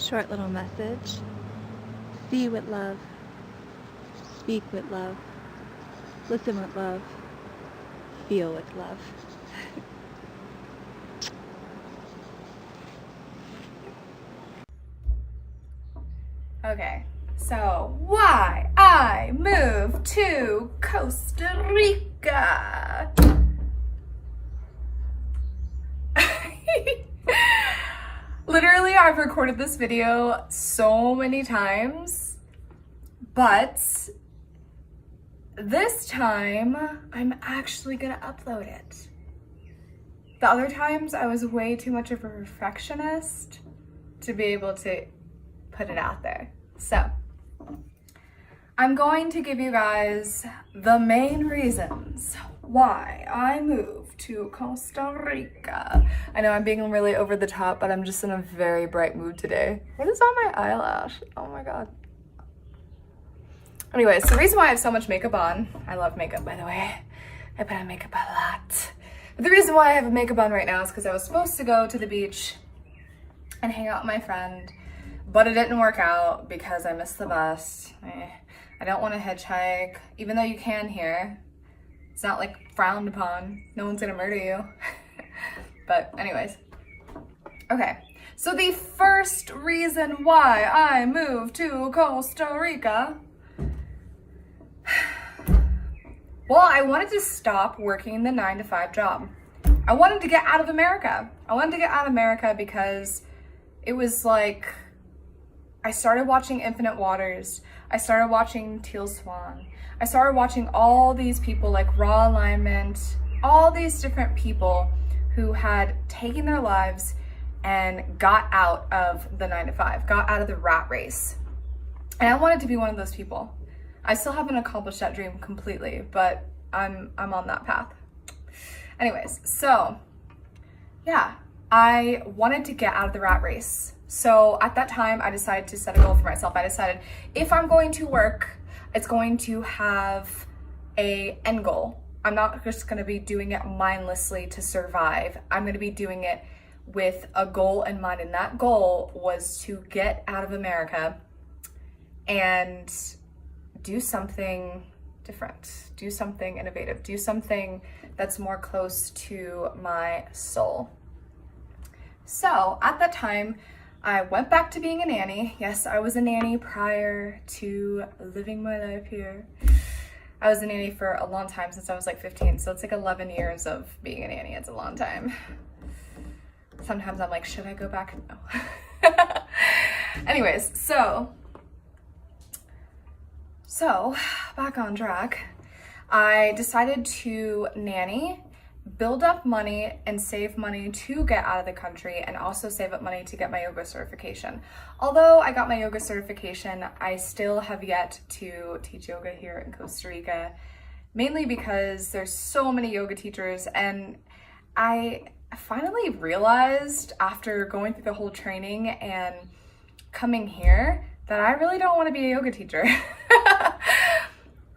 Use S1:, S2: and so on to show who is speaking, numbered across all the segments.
S1: Short little message. Be with love. Speak with love. Listen with love. Feel with love.
S2: Okay, so why I moved to Costa Rica. Literally, I've recorded this video so many times, but this time I'm actually gonna upload it. The other times I was way too much of a perfectionist to be able to put it out there. So I'm going to give you guys the main reasons why I moved to Costa Rica. I know I'm being really over the top, but I'm just in a very bright mood today. What is on my eyelash? Oh my God. Anyways, the reason why I have so much makeup on, I love makeup by the way, I put on makeup a lot. But the reason why I have makeup on right now is because I was supposed to go to the beach and hang out with my friend, but it didn't work out because I missed the bus. I don't want to hitchhike, even though you can here. It's not like frowned upon. No one's gonna murder you. But anyways. Okay, so the first reason why I moved to Costa Rica, well, I wanted to stop working the 9-to-5 job. I wanted to get out of America. I wanted to get out of America because it was like, I started watching Infinite Waters. I started watching Teal Swan. I started watching all these people like Raw Alignment, all these different people who had taken their lives and got out of the 9-to-5, got out of the rat race. And I wanted to be one of those people. I still haven't accomplished that dream completely, but I'm on that path. Anyways, so yeah, I wanted to get out of the rat race. So at that time, I decided to set a goal for myself. I decided if I'm going to work, it's going to have a end goal. I'm not just gonna be doing it mindlessly to survive. I'm gonna be doing it with a goal in mind. And that goal was to get out of America and do something different, do something innovative, do something that's more close to my soul. So at that time, I went back to being a nanny. Yes, I was a nanny prior to living my life here. I was a nanny for a long time, since I was like 15, so it's like 11 years of being a nanny. It's a long time. Sometimes I'm like, should I go back? No. Anyways, so back on track. I decided to nanny, build up money and save money to get out of the country, and also save up money to get my yoga certification. Although I got my yoga certification, I still have yet to teach yoga here in Costa Rica, mainly because there's so many yoga teachers, and I finally realized after going through the whole training and coming here that I really don't want to be a yoga teacher.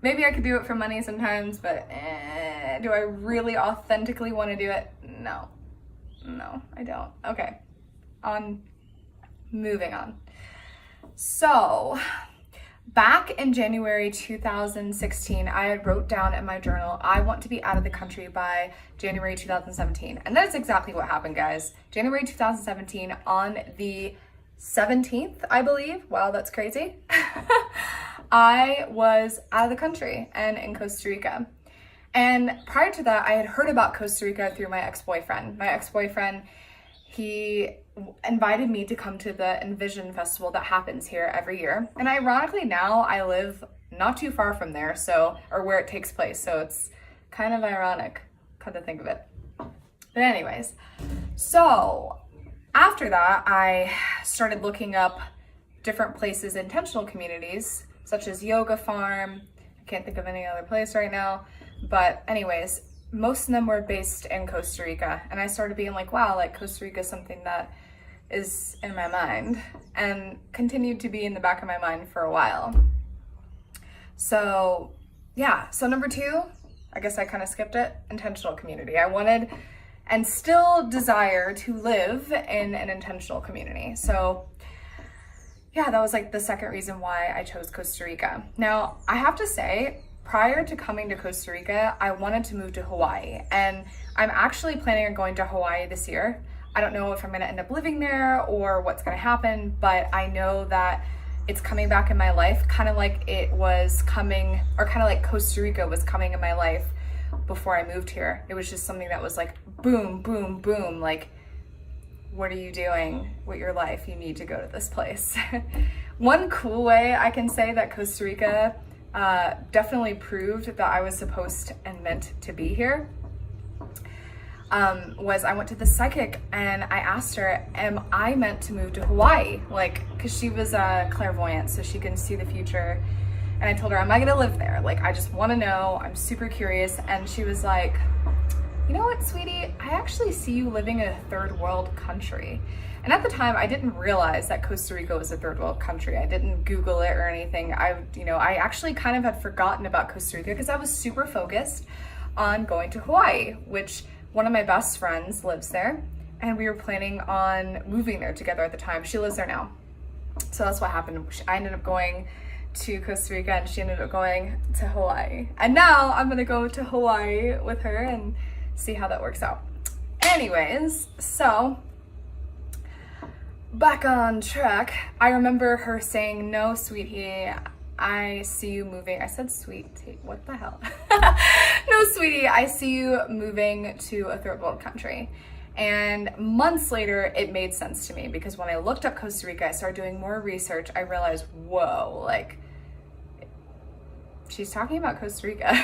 S2: Maybe I could do it for money sometimes, but do I really authentically want to do it? No, I don't. Okay, moving on. So back in January 2016, I had wrote down in my journal, I want to be out of the country by January 2017. And that's exactly what happened, guys. January 2017, on the 17th, I believe. Wow, that's crazy. I was out of the country and in Costa Rica. And prior to that, I had heard about Costa Rica through my ex-boyfriend. My ex-boyfriend, he invited me to come to the Envision Festival that happens here every year. And ironically now, I live not too far from there, or where it takes place. So it's kind of ironic, come to think of it. But anyways, so after that, I started looking up different places, intentional communities, such as Yoga Farm. I can't think of any other place right now. But anyways, most of them were based in Costa Rica. And I started being like, wow, like Costa Rica is something that is in my mind, and continued to be in the back of my mind for a while. So yeah, so number 2, I guess I kind of skipped it, intentional community. I wanted and still desire to live in an intentional community. So yeah, that was like the second reason why I chose Costa Rica. Now, I have to say, prior to coming to Costa Rica, I wanted to move to Hawaii, and I'm actually planning on going to Hawaii this year. I don't know if I'm gonna end up living there or what's gonna happen, but I know that it's coming back in my life, kind of like it was coming, or kind of like Costa Rica was coming in my life before I moved here. It was just something that was like boom, boom, boom, like, what are you doing with your life? You need to go to this place. One cool way I can say that Costa Rica definitely proved that I was supposed and meant to be here was I went to the psychic and I asked her, am I meant to move to Hawaii? Like, cause she was a clairvoyant, so she can see the future. And I told her, am I gonna live there? Like, I just wanna know, I'm super curious. And she was like, you know what, sweetie, I actually see you living in a third world country. And at the time, I didn't realize that Costa Rica was a third world country. I didn't Google it or anything. I actually kind of had forgotten about Costa Rica because I was super focused on going to Hawaii, which one of my best friends lives there, and we were planning on moving there together at the time. She lives there now. So that's what happened. I ended up going to Costa Rica and she ended up going to Hawaii. And now I'm gonna go to Hawaii with her and see how that works out. Anyways, so back on track. I remember her saying, no, sweetie, I see you moving. I said sweetie, what the hell? No, sweetie, I see you moving to a third world country. And months later, it made sense to me because when I looked up Costa Rica, I started doing more research. I realized, whoa, like, she's talking about Costa Rica.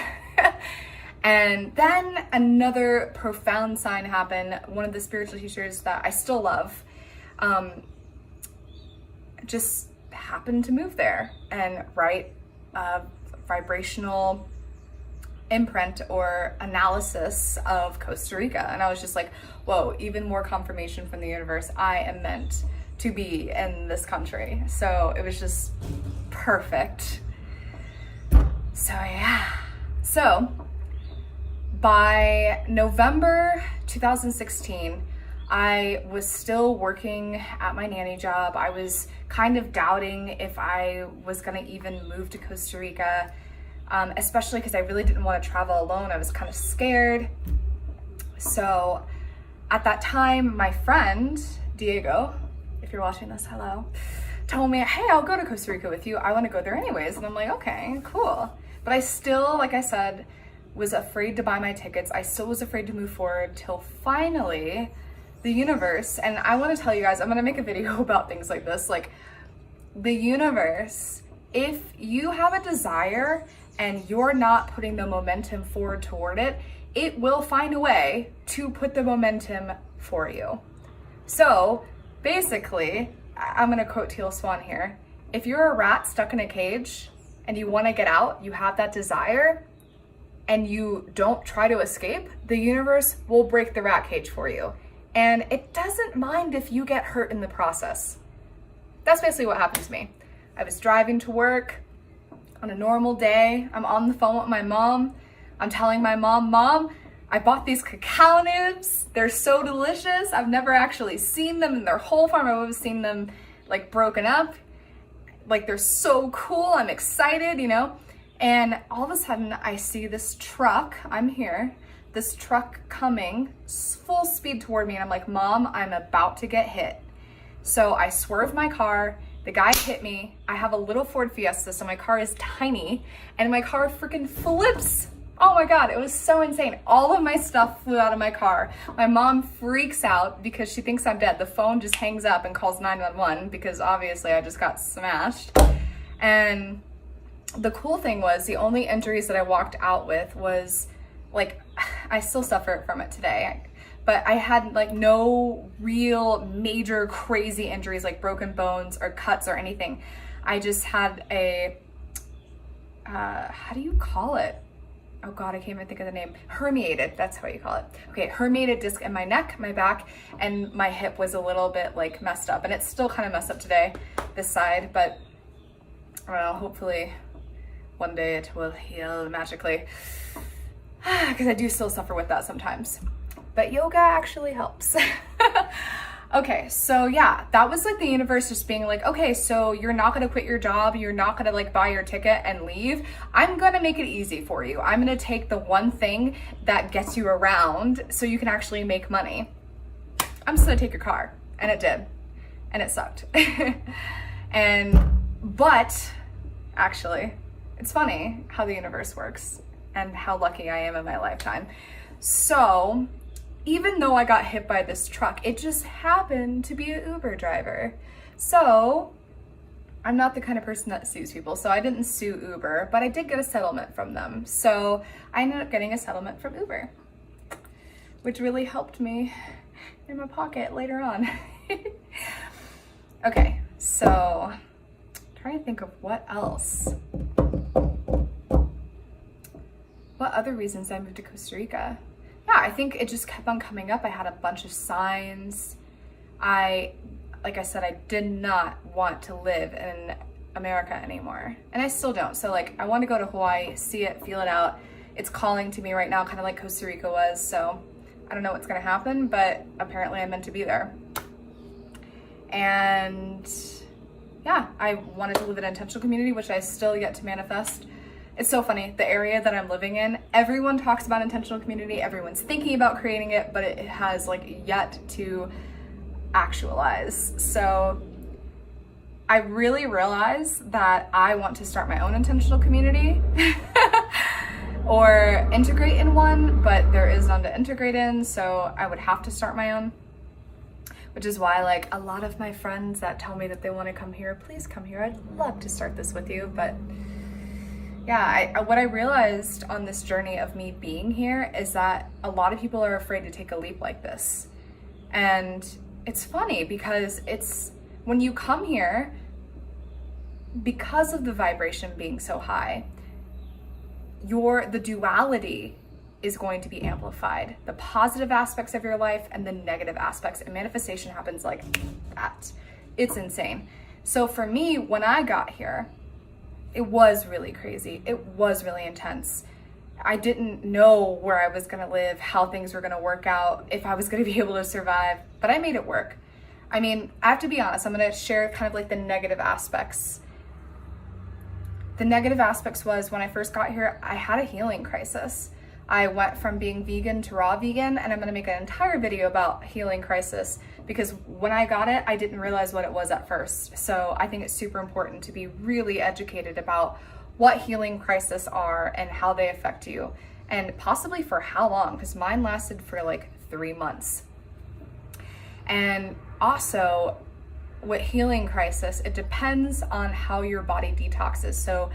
S2: And then another profound sign happened. One of the spiritual teachers that I still love just happened to move there and write a vibrational imprint or analysis of Costa Rica. And I was just like, whoa, even more confirmation from the universe. I am meant to be in this country. So it was just perfect. So yeah. So by November 2016, I was still working at my nanny job. I was kind of doubting if I was gonna even move to Costa Rica, especially because I really didn't want to travel alone. I was kind of scared. So at that time, my friend, Diego, if you're watching this, hello, told me, hey, I'll go to Costa Rica with you. I want to go there anyways. And I'm like, okay, cool. But I still, like I said, was afraid to buy my tickets. I still was afraid to move forward till finally the universe, and I want to tell you guys, I'm going to make a video about things like this, like the universe, if you have a desire and you're not putting the momentum forward toward it, it will find a way to put the momentum for you. So basically, I'm going to quote Teal Swan here. If you're a rat stuck in a cage and you want to get out, you have that desire, and you don't try to escape, the universe will break the rat cage for you. And it doesn't mind if you get hurt in the process. That's basically what happened to me. I was driving to work on a normal day. I'm on the phone with my mom. I'm telling my mom, Mom, I bought these cacao nibs. They're so delicious. I've never actually seen them in their whole form. I've always seen them like broken up. Like, they're so cool. I'm excited, you know? And all of a sudden I see this truck. I'm here. This truck coming full speed toward me, and I'm like, Mom, I'm about to get hit. So I swerve my car, the guy hit me. I have a little Ford Fiesta, so my car is tiny, and my car freaking flips. Oh my God, it was so insane. All of my stuff flew out of my car. My mom freaks out because she thinks I'm dead. The phone just hangs up and calls 911 because obviously I just got smashed. And the cool thing was, the only injuries that I walked out with was, like, I still suffer from it today, but I had like no real major crazy injuries like broken bones or cuts or anything. I just had a, how do you call it? Oh God, I can't even think of the name. Herniated, that's how you call it. Okay, herniated disc in my neck, my back, and my hip was a little bit like messed up, and it's still kind of messed up today, this side, but I don't know, hopefully one day it will heal magically. Because I do still suffer with that sometimes. But yoga actually helps. Okay, so yeah, that was like the universe just being like, okay, so you're not gonna quit your job, you're not gonna like buy your ticket and leave. I'm gonna make it easy for you. I'm gonna take the one thing that gets you around so you can actually make money. I'm just gonna take your car. And it did. And it sucked. But actually, it's funny how the universe works and how lucky I am in my lifetime. So, even though I got hit by this truck, it just happened to be an Uber driver. So, I'm not the kind of person that sues people, so I didn't sue Uber, but I did get a settlement from them. So, I ended up getting a settlement from Uber, which really helped me in my pocket later on. Okay, so trying to think of what else. What other reasons I moved to Costa Rica? Yeah, I think it just kept on coming up. I had a bunch of signs. Like I said, I did not want to live in America anymore. And I still don't. So like, I want to go to Hawaii, see it, feel it out. It's calling to me right now, kind of like Costa Rica was. So I don't know what's going to happen, but apparently I'm meant to be there. And yeah, I wanted to live in an intentional community, which I still yet to manifest. It's so funny, the area that I'm living in, everyone talks about intentional community, everyone's thinking about creating it, but it has like yet to actualize. So I really realized that I want to start my own intentional community or integrate in one, but there is none to integrate in, so I would have to start my own. Which is why like a lot of my friends that tell me that they want to come here, please come here. I'd love to start this with you. But yeah, what I realized on this journey of me being here is that a lot of people are afraid to take a leap like this. And it's funny because it's when you come here, because of the vibration being so high, the duality is going to be amplified. The positive aspects of your life and the negative aspects, and manifestation happens like that. It's insane. So for me, when I got here, it was really crazy. It was really intense. I didn't know where I was gonna live, how things were gonna work out, if I was gonna be able to survive, but I made it work. I mean, I have to be honest, I'm gonna share kind of like the negative aspects. The negative aspects was when I first got here, I had a healing crisis. I went from being vegan to raw vegan, and I'm gonna make an entire video about healing crisis because when I got it, I didn't realize what it was at first. So I think it's super important to be really educated about what healing crises are and how they affect you, and possibly for how long, because mine lasted for like 3 months. And also, with healing crisis, it depends on how your body detoxes. So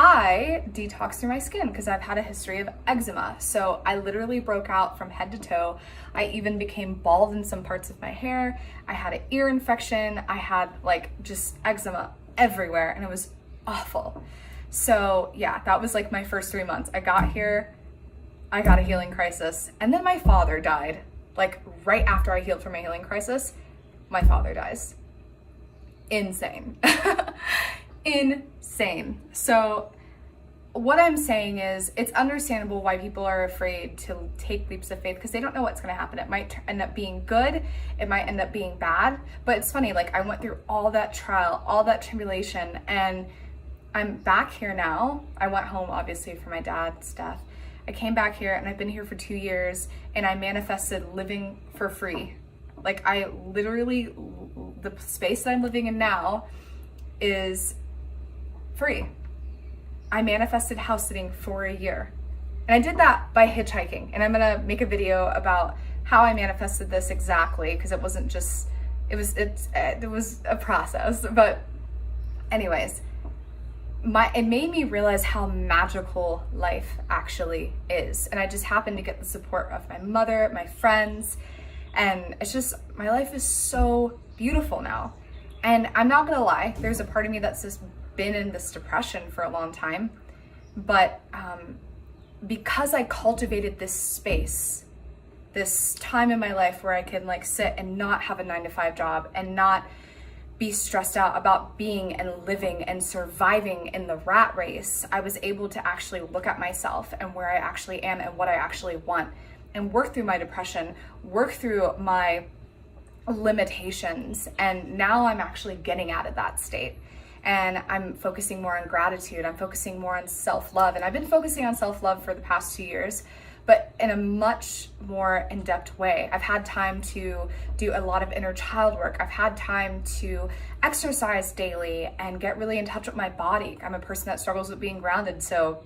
S2: I detox through my skin because I've had a history of eczema. So I literally broke out from head to toe. I even became bald in some parts of my hair. I had an ear infection. I had like just eczema everywhere and it was awful. So yeah, that was like my first 3 months. I got here, I got a healing crisis, and then my father died. Like right after I healed from my healing crisis, my father dies. Insane. Insane. So what I'm saying is it's understandable why people are afraid to take leaps of faith because they don't know what's going to happen. It might end up being good. It might end up being bad. But it's funny, like I went through all that trial, all that tribulation, and I'm back here now. I went home obviously for my dad's death. I came back here and I've been here for 2 years and I manifested living for free. Like I literally, the space that I'm living in now is free. I manifested house sitting for a year. And I did that by hitchhiking. And I'm gonna make a video about how I manifested this exactly, because it wasn't just, it was a process. But anyways, it made me realize how magical life actually is. And I just happened to get the support of my mother, my friends, and it's just, my life is so beautiful now. And I'm not gonna lie, there's a part of me that's just been in this depression for a long time, but because I cultivated this space, this time in my life where I can like sit and not have a 9-to-5 job and not be stressed out about being and living and surviving in the rat race, I was able to actually look at myself and where I actually am and what I actually want and work through my depression, work through my limitations. And now I'm actually getting out of that state. And I'm focusing more on gratitude. I'm focusing more on self-love. And I've been focusing on self-love for the past 2 years, but in a much more in-depth way. I've had time to do a lot of inner child work. I've had time to exercise daily and get really in touch with my body. I'm a person that struggles with being grounded, so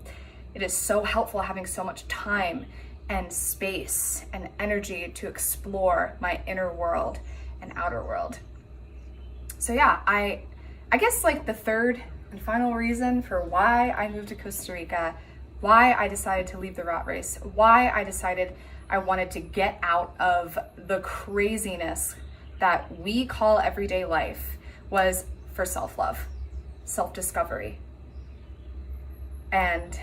S2: it is so helpful having so much time and space and energy to explore my inner world and outer world. So yeah, I guess like the third and final reason for why I moved to Costa Rica, why I decided to leave the rat race, why I decided I wanted to get out of the craziness that we call everyday life, was for self-love, self-discovery, and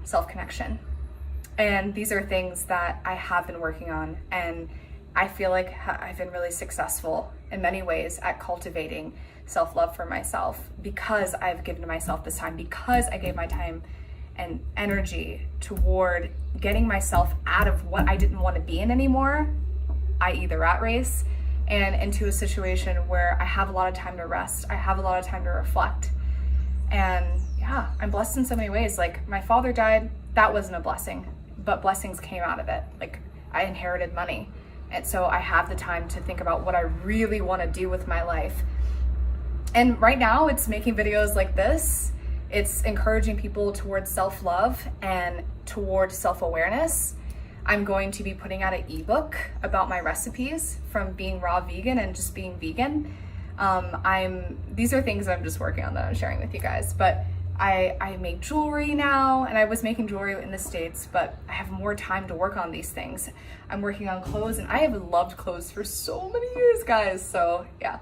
S2: self-connection. And these are things that I have been working on, and I feel like I've been really successful in many ways at cultivating self-love for myself because I've given myself this time, because I gave my time and energy toward getting myself out of what I didn't want to be in anymore, i.e. the rat race, and into a situation where I have a lot of time to rest, I have a lot of time to reflect. And yeah, I'm blessed in so many ways. Like, my father died, that wasn't a blessing, but blessings came out of it. Like, I inherited money. And so I have the time to think about what I really want to do with my life. And right now it's making videos like this. It's encouraging people towards self-love and towards self-awareness. I'm going to be putting out an ebook about my recipes from being raw vegan and just being vegan. These are things I'm just working on that I'm sharing with you guys, but I make jewelry now, and I was making jewelry in the States, but I have more time to work on these things. I'm working on clothes, and I have loved clothes for so many years, guys. So yeah,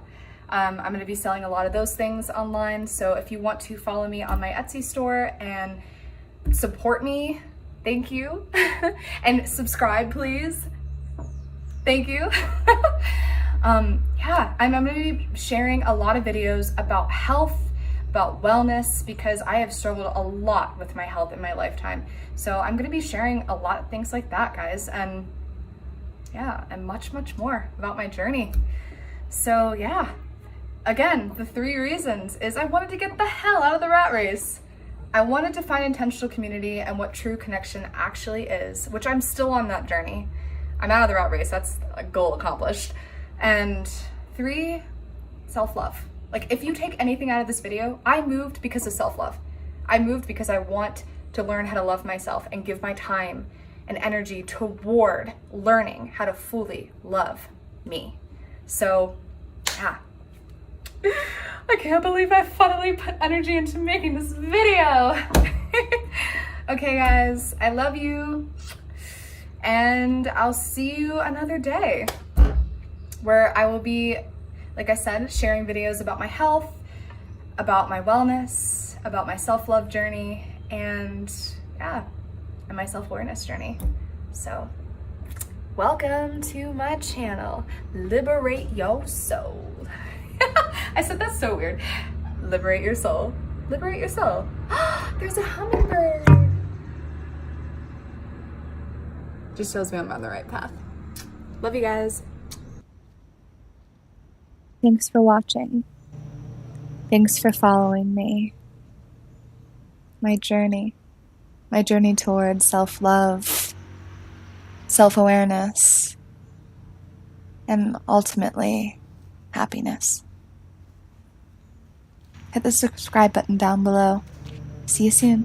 S2: I'm gonna be selling a lot of those things online. So if you want to follow me on my Etsy store and support me, thank you. And subscribe, please. Thank you. Yeah, I'm gonna be sharing a lot of videos about health, about wellness, because I have struggled a lot with my health in my lifetime. So I'm gonna be sharing a lot of things like that, guys, and yeah, and much, much more about my journey. So yeah, again, the 3 reasons is I wanted to get the hell out of the rat race. I wanted to find intentional community and what true connection actually is, which I'm still on that journey. I'm out of the rat race, that's a goal accomplished. And 3, self-love. Like, if you take anything out of this video, I moved because of self-love. I moved because I want to learn how to love myself and give my time and energy toward learning how to fully love me. So, yeah. I can't believe I finally put energy into making this video. Okay, guys, I love you. And I'll see you another day where I will be, like I said, sharing videos about my health, about my wellness, about my self-love journey, and yeah, and my self-awareness journey. So, welcome to my channel, Liberate Your Soul. I said that's so weird. Liberate your soul. Liberate your soul. There's a hummingbird. Just shows me I'm on the right path. Love you guys.
S3: Thanks for watching. Thanks for following me. My journey towards self-love, self-awareness, and ultimately happiness. Hit the subscribe button down below. See you soon.